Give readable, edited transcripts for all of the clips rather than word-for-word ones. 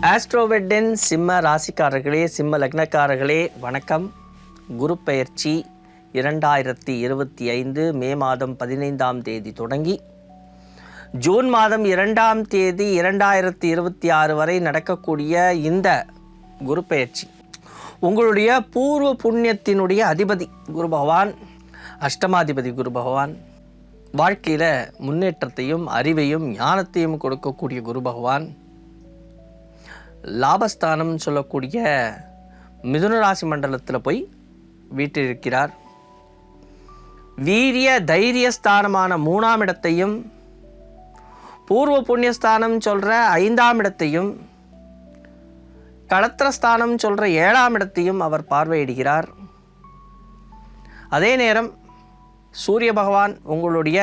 ஆஸ்ட்ரோவெட்டின் சிம்ம ராசிக்காரர்களே, சிம்ம லக்னக்காரர்களே வணக்கம். குரு பெயர்ச்சி 2025 மே மாதம் 15ஆம் தேதி தொடங்கி ஜூன் மாதம் 2ஆம் தேதி 2026 வரை நடக்கக்கூடிய இந்த குரு பெயர்ச்சி உங்களுடைய பூர்வ புண்ணியத்தினுடைய அதிபதி குரு பகவான், அஷ்டமாதிபதி குரு பகவான், வாழ்க்கையில் முன்னேற்றத்தையும் அறிவையும் ஞானத்தையும் கொடுக்கக்கூடிய குரு பகவான், லாபஸ்தானம் சொல்லக்கூடிய மிதுன ராசி மண்டலத்தில் போய் வீற்றிருக்கிறார். வீரிய தைரியஸ்தானமான 3ஆம் இடத்தையும் பூர்வ புண்ணியஸ்தானம் சொல்கிற 5ஆம் இடத்தையும் களத்திரஸ்தானம் சொல்கிற 7ஆம் இடத்தையும் அவர் பார்வையிடுகிறார். அதே நேரம் சூரிய பகவான் உங்களுடைய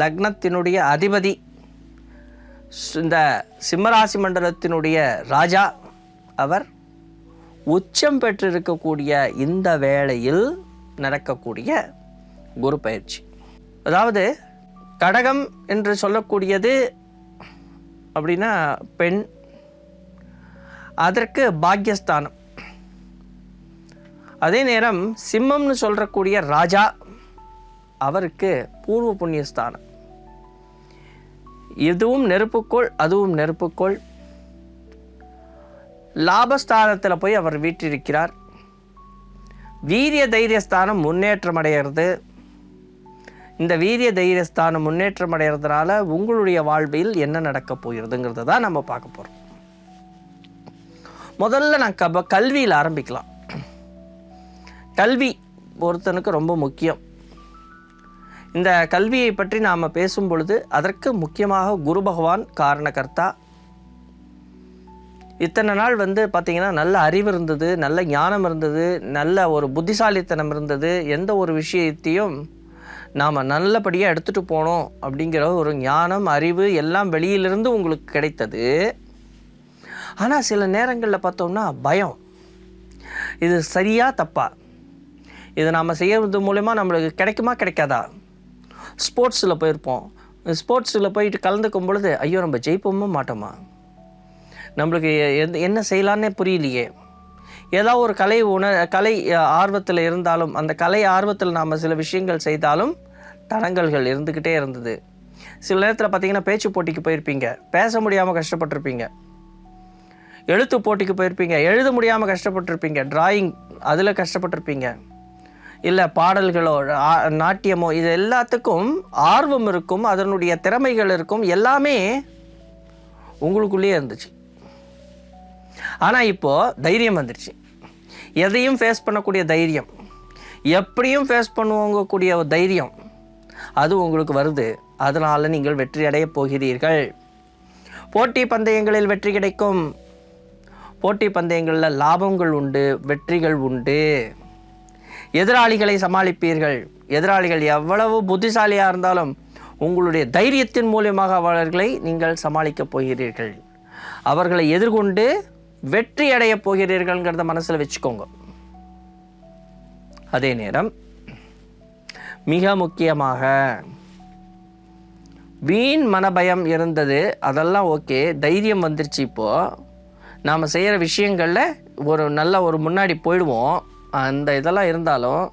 லக்னத்தினுடைய அதிபதி, இந்த சிம்மராசி மண்டலத்தினுடைய ராஜா, அவர் உச்சம் பெற்றிருக்கக்கூடிய இந்த வேளையில் நடக்கக்கூடிய குரு பயிற்சி. அதாவது கடகம் என்று சொல்லக்கூடியது அப்படின்னா பெண், அதற்கு பாக்யஸ்தானம். அதே நேரம் சிம்மம்னு சொல்றக்கூடிய ராஜா, அவருக்கு பூர்வ புண்ணியஸ்தானம். இதுவும் நெருப்புக்கோள், அதுவும் நெருப்புக்கோள். லாபஸ்தானத்தில் போய் அவர் வீற்றிருக்கிறார். வீரிய தைரியஸ்தானம் முன்னேற்றம் அடைகிறது. இந்த வீரிய தைரியஸ்தானம் முன்னேற்றம் அடைகிறதுனால உங்களுடைய வாழ்வில் என்ன நடக்க போகிறதுங்கிறத தான் நம்ம பார்க்க போகிறோம். முதல்ல நான் கல்வியில் ஆரம்பிக்கலாம். கல்வி ஒருத்தனுக்கு ரொம்ப முக்கியம். இந்த கல்வியை பற்றி நாம் பேசும் பொழுது அதற்கு முக்கியமாக குரு பகவான் காரணகர்த்தா. இத்தனை நாள் பார்த்திங்கன்னா நல்ல அறிவு இருந்தது, நல்ல ஞானம் இருந்தது, நல்ல ஒரு புத்திசாலித்தனம் இருந்தது. எந்த ஒரு விஷயத்தையும் நாம் நல்லபடியாக எடுத்துகிட்டு போனோம் அப்படிங்கிற ஒரு ஞானம், அறிவு எல்லாம் வெளியிலிருந்து உங்களுக்கு கிடைத்தது. ஆனால் சில நேரங்களில் பார்த்தோம்னா பயம், இது சரியா தப்பா, இதை நாம் செய்யறது மூலமா நம்மளுக்கு கிடைக்குமா கிடைக்காதா. ஸ்போர்ட்ஸில் போயிருப்போம், ஸ்போர்ட்ஸில் போயிட்டு கலந்துக்கும் பொழுது ஐயோ நம்ம ஜெயிப்போமா மாட்டோமா, நம்மளுக்கு என்ன செய்யலான்னே புரியலையே. ஏதாவது ஒரு கலை ஆர்வத்தில் இருந்தாலும் அந்த கலை ஆர்வத்தில் நாம் சில விஷயங்கள் செய்தாலும் தடங்கல்கள் இருந்துக்கிட்டே இருந்தது. சில நேரத்தில் பார்த்திங்கன்னா பேச்சு போட்டிக்கு போயிருப்பீங்க, பேச முடியாமல் கஷ்டப்பட்டிருப்பீங்க. எழுத்து போட்டிக்கு போயிருப்பீங்க, எழுத முடியாமல் கஷ்டப்பட்டிருப்பீங்க. டிராயிங் அதில் கஷ்டப்பட்டிருப்பீங்க. இல்லை பாடல்களோ நாட்டியமோ, இது எல்லாத்துக்கும் ஆர்வம் இருக்கும், அதனுடைய திறமைகள் இருக்கும், எல்லாமே உங்களுக்குள்ளேயே இருந்துச்சு. ஆனால் இப்போது தைரியம் வந்துடுச்சு. எதையும் ஃபேஸ் பண்ணக்கூடிய தைரியம், எப்படியும் ஃபேஸ் பண்ணுவக்கூடிய தைரியம், அது உங்களுக்கு வருது. அதனால் நீங்கள் வெற்றி அடைய போகிறீர்கள். போட்டி பந்தயங்களில் வெற்றி கிடைக்கும். போட்டி பந்தயங்களில் லாபங்கள் உண்டு, வெற்றிகள் உண்டு. எதிராளிகளை சமாளிப்பீர்கள். எதிராளிகள் எவ்வளவு புத்திசாலியாக இருந்தாலும் உங்களுடைய தைரியத்தின் மூலமாக அவர்களை நீங்கள் சமாளிக்கப் போகிறீர்கள். அவர்களை எதிர்கொண்டு வெற்றி அடைய போகிறீர்கள்ங்கிறத மனசில் வச்சுக்கோங்க. அதே நேரம் மிக முக்கியமாக வீண் மனபயம் இருந்தது, அதெல்லாம் ஓகே, தைரியம் வந்துருச்சு. இப்போது நாம் செய்கிற விஷயங்களில் நல்ல ஒரு முன்னாடி போயிடுவோம். அந்த இதெல்லாம் இருந்தாலும்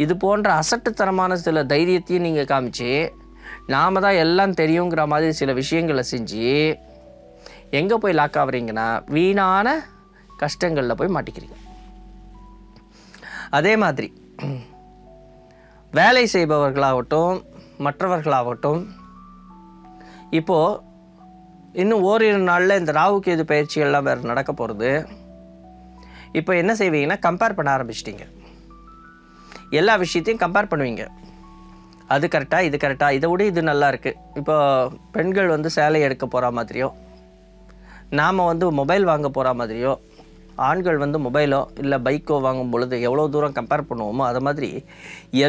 இது போன்ற அசட்டுத்தனமான சில தைரியத்தையும் நீங்கள் காமிச்சு நாம் தான் எல்லாம் தெரியுங்கிற மாதிரி சில விஷயங்களை செஞ்சு எங்கே போய் லாக் ஆகுறீங்கன்னா வீணான கஷ்டங்களில் போய் மாட்டிக்கிறீங்க. அதே மாதிரி வேலை செய்பவர்களாகட்டும் மற்றவர்களாகட்டும், இப்போது இன்னும் ஓரிரு நாளில் இந்த ராகு கேது பயிற்சிகள்லாம் வேறு நடக்க போகிறது. இப்போ என்ன செய்வீங்கன்னா கம்பேர் பண்ண ஆரம்பிச்சிட்டிங்க. எல்லா விஷயத்தையும் கம்பேர் பண்ணுவீங்க. அது கரெக்டாக, இது கரெக்டாக, இதை விட இது நல்லா இருக்குது. இப்போ பெண்கள் சேலை எடுக்க போகிற மாதிரியோ, நாம் மொபைல் வாங்க போகிற மாதிரியோ, ஆண்கள் மொபைலோ இல்லை பைக்கோ வாங்கும் பொழுது எவ்வளோ தூரம் கம்பேர் பண்ணுவோமோ அது மாதிரி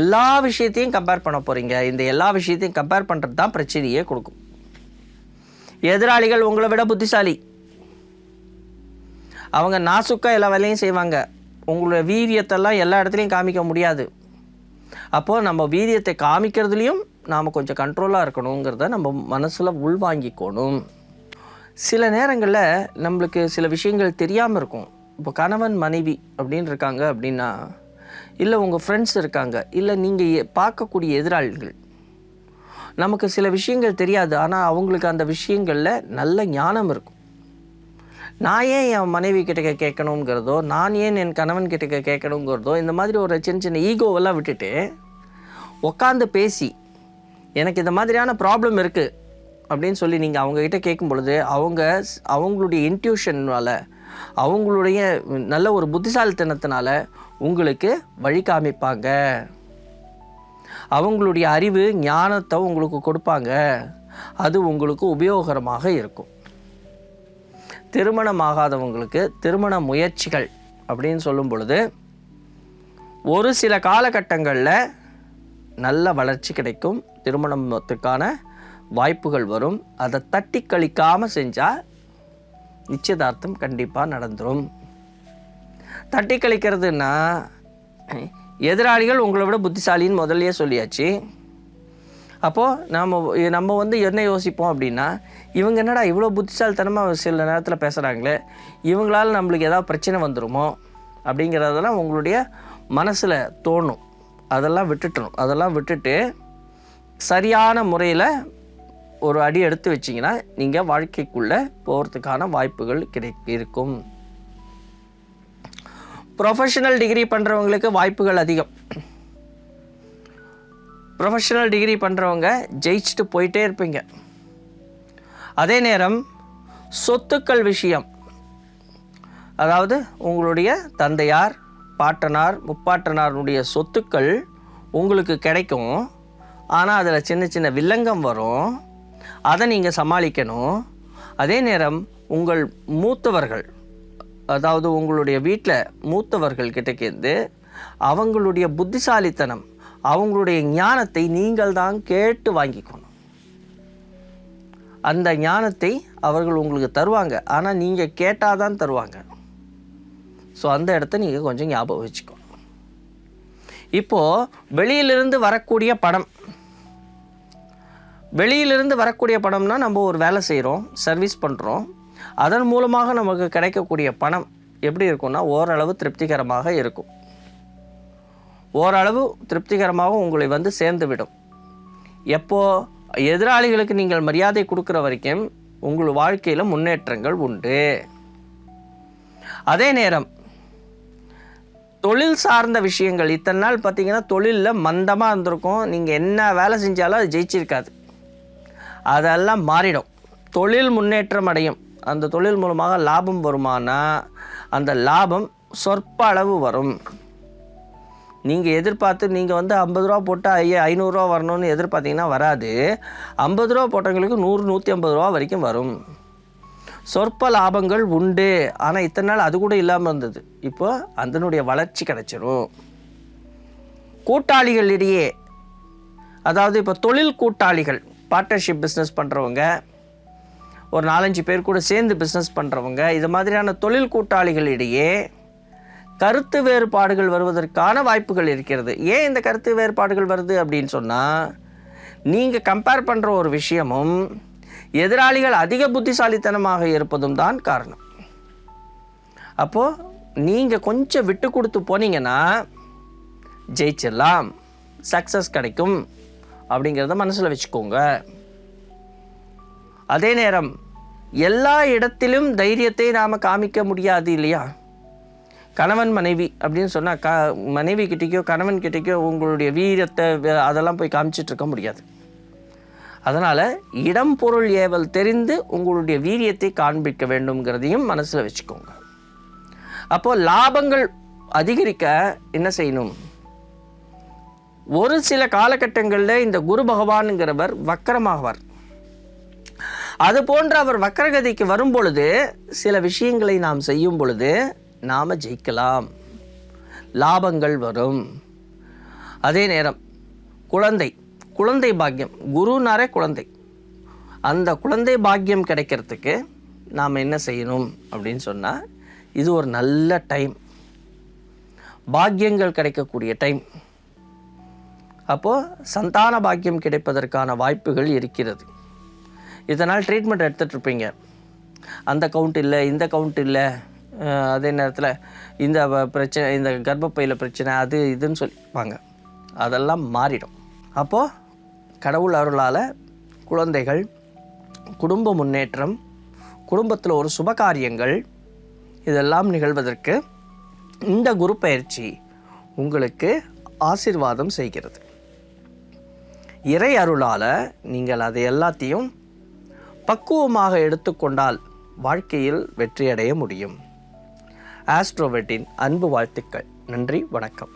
எல்லா விஷயத்தையும் கம்பேர் பண்ண போகிறீங்க. இந்த எல்லா விஷயத்தையும் கம்பேர் பண்ணுறது தான் பிரச்சனையே கொடுக்கும். எதிராளிகள் உங்களை விட புத்திசாலி, அவங்க நாசுக்காக எல்லா வேலையும் செய்வாங்க. உங்களோட வீரியத்தெல்லாம் எல்லா இடத்துலையும் காமிக்க முடியாது. அப்போது நம்ம வீரியத்தை காமிக்கிறதுலையும் நாம் கொஞ்சம் கண்ட்ரோலாக இருக்கணுங்கிறத நம்ம மனசில் உள்வாங்கிக்கணும். சில நேரங்களில் நம்மளுக்கு சில விஷயங்கள் தெரியாமல் இருக்கும். இப்போ கணவன் மனைவி அப்படின்னு இருக்காங்க அப்படின்னா, இல்லை உங்கள் ஃப்ரெண்ட்ஸ் இருக்காங்க, இல்லை நீங்கள் பார்க்கக்கூடிய எதிராளிகள், நமக்கு சில விஷயங்கள் தெரியாது. ஆனால் அவங்களுக்கு அந்த விஷயங்களில் நல்ல ஞானம் இருக்கும். நான் ஏன் என் மனைவி கிட்ட கேட்கணுங்கிறதோ, நான் ஏன் என் கணவன் கிட்ட கேட்கணுங்கிறதோ, இந்த மாதிரி ஒரு சின்ன சின்ன ஈகோவெல்லாம் விட்டுட்டு உட்காந்து பேசி, எனக்கு இந்த மாதிரியான ப்ராப்ளம் இருக்குது அப்படின்னு சொல்லி நீங்கள் அவங்கக்கிட்ட கேட்கும் பொழுது, அவங்களுடைய இன்ட்யூஷனால், அவங்களுடைய நல்ல ஒரு புத்திசாலித்தனத்தினால உங்களுக்கு வழி காமிப்பாங்க. அவங்களுடைய அறிவு ஞானத்தை உங்களுக்கு கொடுப்பாங்க. அது உங்களுக்கு உபயோகரமாக இருக்கும். திருமணமாகாதவங்களுக்கு திருமண முயற்சிகள் அப்படின்னு சொல்லும் பொழுது, ஒரு சில காலகட்டங்களில் நல்ல வளர்ச்சி கிடைக்கும், திருமணத்துக்கான வாய்ப்புகள் வரும். அதை தட்டி கழிக்காமல் செஞ்சால் நிச்சயதார்த்தம் கண்டிப்பாக நடந்துடும். தட்டி கழிக்கிறதுனா, எதிராளிகள் உங்களை விட புத்திசாலின்னு முதல்லையே சொல்லியாச்சு. அப்போது நம்ம என்ன யோசிப்போம் அப்படின்னா, இவங்க என்னடா இவ்வளோ புத்திசாலித்தனமாக சில நேரத்தில் பேசுகிறாங்களே, இவங்களால் நம்மளுக்கு ஏதாவது பிரச்சனை வந்துடுமோ அப்படிங்கிறதெல்லாம் உங்களுடைய மனசில் தோணும். அதெல்லாம் விட்டுட்டு சரியான முறையில் ஒரு அடி எடுத்து வச்சிங்கன்னா நீங்கள் வாழ்க்கைக்குள்ளே போகிறதுக்கான வாய்ப்புகள் இருக்கும். ப்ரொஃபஷனல் டிகிரி பண்ணுறவங்களுக்கு வாய்ப்புகள் அதிகம். ப்ரொஃபஷனல் டிகிரி பண்ணுறவங்க ஜெயிச்சுட்டு போயிட்டே இருப்பீங்க. அதே நேரம் சொத்துக்கள் விஷயம், அதாவது உங்களுடைய தந்தையார், பாட்டனார், முப்பாட்டனாருடைய சொத்துக்கள் உங்களுக்கு கிடைக்கும். ஆனால் அதில் சின்ன சின்ன வில்லங்கம் வரும். அதை நீங்கள் சமாளிக்கணும். அதே நேரம் உங்கள் மூத்தவர்கள், அதாவது உங்களுடைய வீட்டில் மூத்தவர்கள் கிட்டேருந்து அவங்களுடைய புத்திசாலித்தனம், அவங்களுடைய ஞானத்தை நீங்கள் தான் கேட்டு வாங்கிக்கணும். அந்த ஞானத்தை அவர்கள் உங்களுக்கு தருவாங்க. ஆனால் நீங்கள் கேட்டால் தான் தருவாங்க. ஸோ அந்த இடத்த நீங்கள் கொஞ்சம் ஞாபகம் வச்சுக்கணும். இப்போது வெளியிலிருந்து வரக்கூடிய பணம்னா, நம்ம ஒரு வேலை செய்கிறோம், சர்வீஸ் பண்ணுறோம், அதன் மூலமாக நமக்கு கிடைக்கக்கூடிய பணம் எப்படி இருக்கும்னா, ஓரளவு திருப்திகரமாக இருக்கும். ஓரளவு திருப்திகரமாக உங்களை சேர்ந்து விடும். எப்போது எதிராளிகளுக்கு நீங்கள் மரியாதை கொடுக்குற வரைக்கும் உங்கள் வாழ்க்கையில் முன்னேற்றங்கள் உண்டு. அதே நேரம் தொழில் சார்ந்த விஷயங்கள், இத்தனை நாள் பார்த்தீங்கன்னா தொழிலில் மந்தமாக இருந்திருக்கும். நீங்கள் என்ன வேலை செஞ்சாலும் அது ஜெயிச்சிருக்காது. அதெல்லாம் மாறிடும். தொழில் முன்னேற்றம் அடையும். அந்த தொழில் மூலமாக லாபம் வருமானா, அந்த லாபம் சொற்ப அளவு வரும். நீங்கள் எதிர்பார்த்து நீங்கள் 50 ரூபா போட்டால் 500 ரூபா வரணும்னு எதிர்பார்த்தீங்கன்னா வராது. 50 ரூபா போட்டவங்களுக்கு 100, 150 ரூபா வரைக்கும் வரும். சொற்ப லாபங்கள் உண்டு. ஆனால் இத்தனை நாள் அது கூட இல்லாமல் இருந்தது. இப்போ அதனுடைய வளர்ச்சி கிடைச்சிரும். கூட்டாளிகளிடையே, அதாவது இப்போ தொழில் கூட்டாளிகள், பார்ட்னர்ஷிப் பிஸ்னஸ் பண்ணுறவங்க, ஒரு 4-5 பேர் கூட சேர்ந்து பிஸ்னஸ் பண்ணுறவங்க, இது மாதிரியான தொழில் கூட்டாளிகளிடையே கருத்து வேறுபாடுகள் வருவதற்கான வாய்ப்புகள் இருக்கிறது. ஏன் இந்த கருத்து வேறுபாடுகள் வருது அப்படின்னு சொன்னால், நீங்கள் கம்பேர் பண்ணுற ஒரு விஷயமும் எதிராளிகள் அதிக புத்திசாலித்தனமாக இருப்பதும் தான் காரணம். அப்போது நீங்கள் கொஞ்சம் விட்டு கொடுத்து போனீங்கன்னா ஜெயிச்சிடலாம், சக்ஸஸ் கிடைக்கும் அப்படிங்கிறத மனசில் வச்சுக்கோங்க. அதே நேரம் எல்லா இடத்திலும் தைரியத்தை நாம் காமிக்க முடியாது இல்லையா? கணவன் மனைவி அப்படின்னு சொன்னால் மனைவி கிட்டேக்கோ கணவன் கிட்டேக்கோ உங்களுடைய வீரத்தை அதெல்லாம் போய் காமிச்சிட்டு இருக்க முடியாது. அதனால் இடம் பொருள் ஏவல் தெரிந்து உங்களுடைய வீரியத்தை காண்பிக்க வேண்டும்ங்கிறதையும் மனசில் வச்சுக்கோங்க. அப்போது லாபங்கள் அதிகரிக்க என்ன செய்யணும்? ஒரு சில காலகட்டங்களில் இந்த குரு பகவானுங்கிறவர் வக்கரமாகவார். அது போன்ற அவர் வக்கரகதிக்கு வரும் பொழுது சில விஷயங்களை நாம் செய்யும் பொழுது நாம் ஜெயிக்கலாம், லாபங்கள் வரும். அதே நேரம் குழந்தை பாக்கியம், குருனாரே குழந்தை, அந்த குழந்தை பாக்கியம் கிடைக்கிறதுக்கு நாம் என்ன செய்யணும் அப்படின்னு சொன்னால், இது ஒரு நல்ல டைம், பாக்கியங்கள் கிடைக்கக்கூடிய டைம். அப்போது சந்தான பாக்கியம் கிடைப்பதற்கான வாய்ப்புகள் இருக்கிறது. இதனால் ட்ரீட்மெண்ட் எடுத்துகிட்ருப்பீங்க. அந்த கவுண்ட் இல்லை, இந்த கவுண்ட் இல்லை, அதே நேரத்தில் இந்த பிரச்சனை, இந்த கர்ப்பப்பையில் பிரச்சனை, அது இதுன்னு சொல்லிப்பாங்க. அதெல்லாம் மாறிடும். அப்போது கடவுள் அருளால் குழந்தைகள், குடும்ப முன்னேற்றம், குடும்பத்தில் ஒரு சுபகாரியங்கள் இதெல்லாம் நிகழ்வதற்கு இந்த குரு பயிற்சி உங்களுக்கு ஆசீர்வாதம் செய்கிறது. இறை அருளால் நீங்கள் அதை எல்லாத்தையும் பக்குவமாக எடுத்துக்கொண்டால் வாழ்க்கையில் வெற்றியடைய முடியும். ஆஸ்ட்ரோவெட்டின் அன்பு வாழ்த்துக்கள். நன்றி, வணக்கம்.